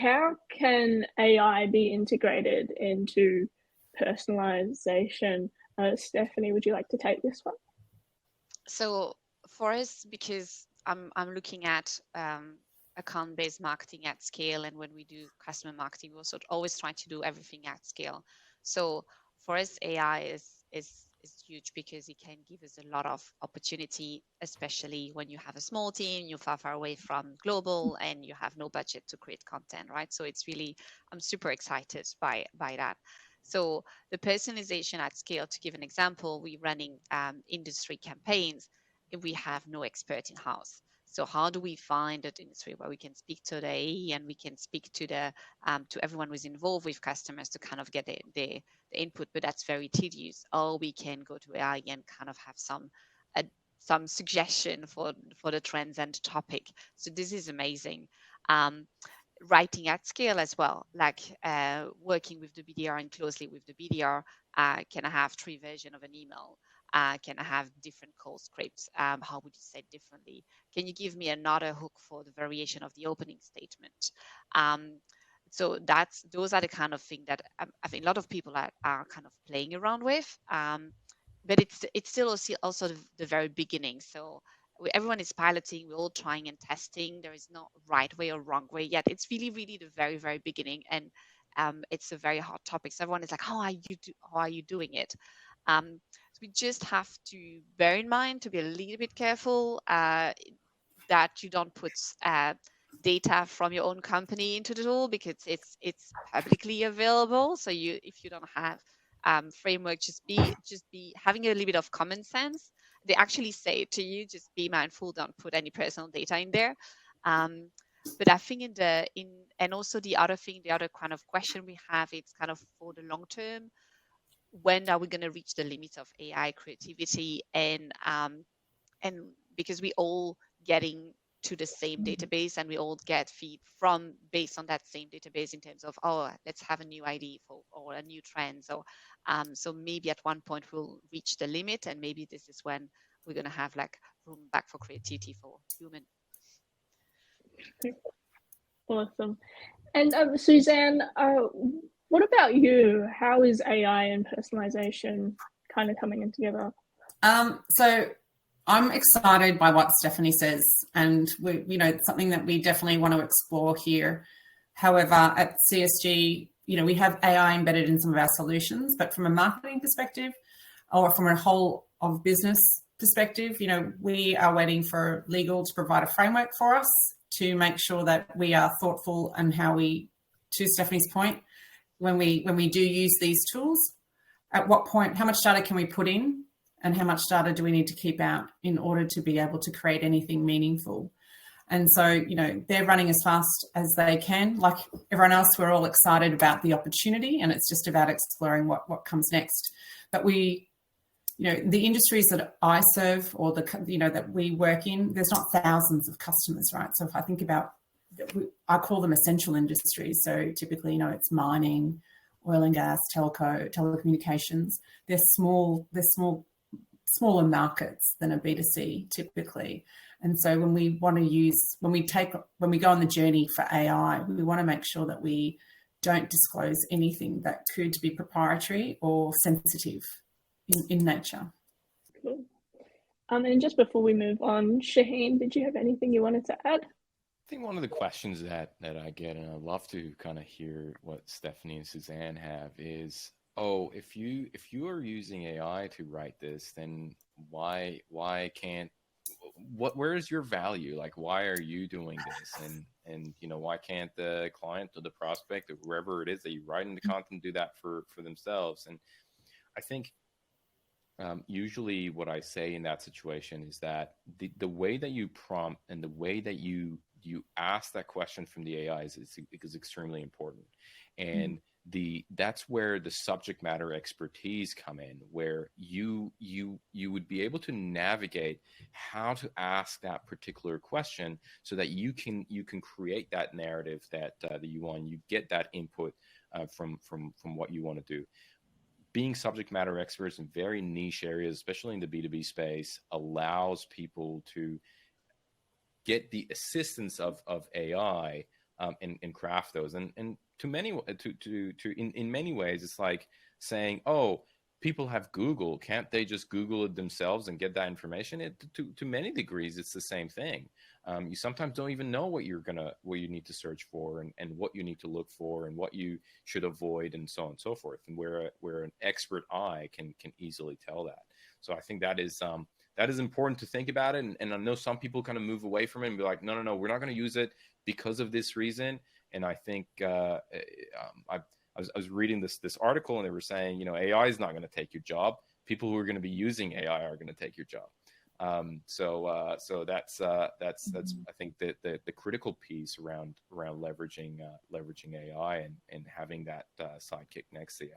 how can AI be integrated into personalisation? Stephanie, would you like to take this one? So for us, because I'm looking at account-based marketing at scale, and when we do customer marketing, we're also always trying to do everything at scale. So for us, AI is huge because it can give us a lot of opportunity, especially when you have a small team, you're far away from global, and you have no budget to create content, right? So it's really, I'm super excited by that. So the personalization at scale, to give an example, we're running industry campaigns if we have no expert in house. So how do we find an industry where we can speak to the AE and we can speak to the to everyone who's involved with customers to kind of get the input, but that's very tedious. Or we can go to AI and kind of have some suggestion for the trends and the topic. So this is amazing. Writing at scale as well, like working with the BDR and closely with the BDR. Can I have 3 versions of an email? Can I have different call scripts? How would you say it differently? Can you give me another hook for the variation of the opening statement? So those are the kind of thing that I think a lot of people are kind of playing around with. But it's still also the very beginning. So everyone is piloting, we're all trying and testing. There is no right way or wrong way yet. It's really, really the very, very beginning. And it's a very hot topic. So everyone is like, how are you doing it? So we just have to bear in mind to be a little bit careful that you don't put data from your own company into the tool, because it's publicly available. So if you don't have framework, just be having a little bit of common sense. They actually say to you, just be mindful, don't put any personal data in there. But I think and also the other kind of question we have, it's kind of for the long term. When are we going to reach the limits of AI creativity? And because we all getting to the same database, and we all get feed based on that same database in terms of, oh, let's have a new idea or a new trend. So maybe at one point we'll reach the limit, and maybe this is when we're going to have like room back for creativity for human. Awesome. And Suzanne, what about you? How is AI and personalization kind of coming in together? So I'm excited by what Stephanie says, and it's something that we definitely want to explore here. However, at CSG, we have AI embedded in some of our solutions, but from a marketing perspective or from a whole of business perspective, we are waiting for legal to provide a framework for us to make sure that we are thoughtful and to Stephanie's point, when we do use these tools, at what point, how much data can we put in, and how much data do we need to keep out in order to be able to create anything meaningful? And so, they're running as fast as they can. Like everyone else, we're all excited about the opportunity, and it's just about exploring what comes next. But the industries that I serve, or that we work in, there's not thousands of customers, right? So if I think about, I call them essential industries. So typically, it's mining, oil and gas, telco, telecommunications. They're smaller markets than a B2C typically. And so when we go on the journey for AI, we want to make sure that we don't disclose anything that could be proprietary or sensitive in nature. Cool. And just before we move on, Shaheen, did you have anything you wanted to add? I think one of the questions that I get, and I'd love to kind of hear what Stephanie and Suzanne have, is, if you are using AI to write this, then why can't, where is your value? Like, why are you doing this? And why can't the client or the prospect or whoever it is that you write in the content do that for themselves? And I think usually what I say in that situation is that the way that you prompt and the way that you ask that question from the AI is extremely important. And that's where the subject matter expertise come in, where you would be able to navigate how to ask that particular question so that you can create that narrative that you want. You get that input from what you want to do. Being subject matter experts in very niche areas, especially in the B2B space, allows people to get the assistance of AI and craft those. And in many ways, it's like saying, oh, people have Google. Can't they just Google it themselves and get that information? To many degrees, it's the same thing. You sometimes don't even know what you need to search for, and what you need to look for, and what you should avoid, and so on and so forth. And where an expert eye can easily tell that. So I think that is important to think about it. And I know some people kind of move away from it and be like, no, we're not going to use it because of this reason. And I think I was reading this article, and they were saying, AI is not going to take your job. People who are going to be using AI are going to take your job. So that's I think the critical piece around leveraging AI and having that sidekick next to you.